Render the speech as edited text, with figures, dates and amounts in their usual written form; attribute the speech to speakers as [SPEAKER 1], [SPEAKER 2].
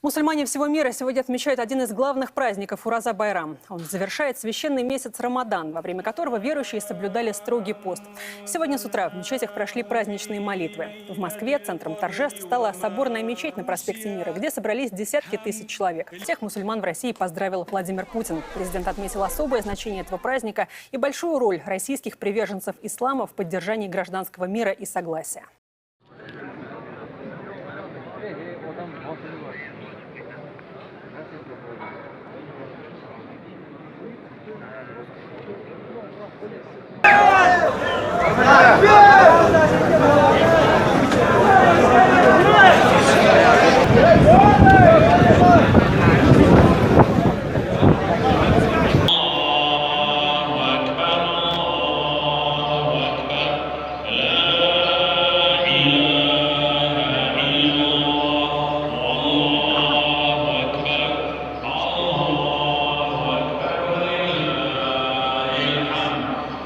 [SPEAKER 1] Мусульмане всего мира сегодня отмечают один из главных праздников Ураза-Байрам. Он завершает священный месяц Рамадан, во время которого верующие соблюдали строгий пост. Сегодня с утра в мечетях прошли праздничные молитвы. В Москве центром торжеств стала соборная мечеть на проспекте Мира, где собрались десятки тысяч человек. Всех мусульман в России поздравил Владимир Путин. Президент отметил особое значение этого праздника и большую роль российских приверженцев ислама в поддержании гражданского мира и согласия.
[SPEAKER 2] Yeah!